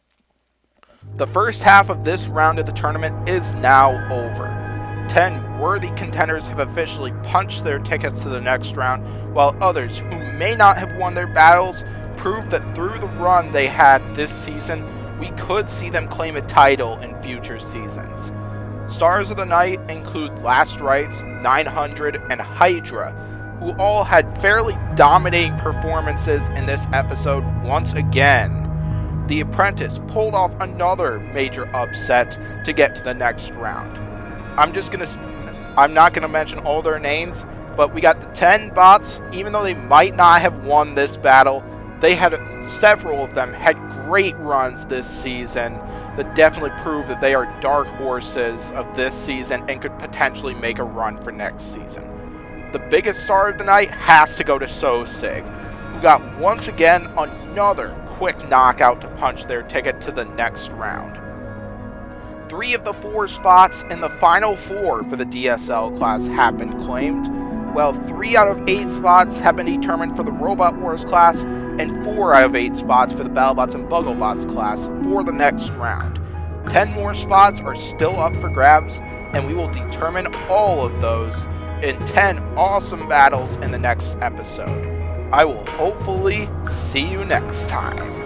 The first half of this round of the tournament is now over. 10 worthy contenders have officially punched their tickets to the next round, while others who may not have won their battles proved that through the run they had this season, we could see them claim a title in future seasons. Stars of the night include LastRights, 900, and Hydra, who all had fairly dominating performances in this episode once again. The Apprentice pulled off another major upset to get to the next round. I'm not gonna mention all their names, but we got the 10 bots. Even though they might not have won this battle, several of them had great runs this season that definitely prove that they are dark horses of this season and could potentially make a run for next season. The biggest star of the night has to go to Sig, who got once again another quick knockout to punch their ticket to the next round. 3 of the 4 spots in the final 4 for the DSL class have been claimed, while 3 out of 8 spots have been determined for the Robot Wars class, and 4 out of 8 spots for the Battlebots and Bugglebots class for the next round. 10 more spots are still up for grabs, and we will determine all of those in 10 awesome battles in the next episode. I will hopefully see you next time.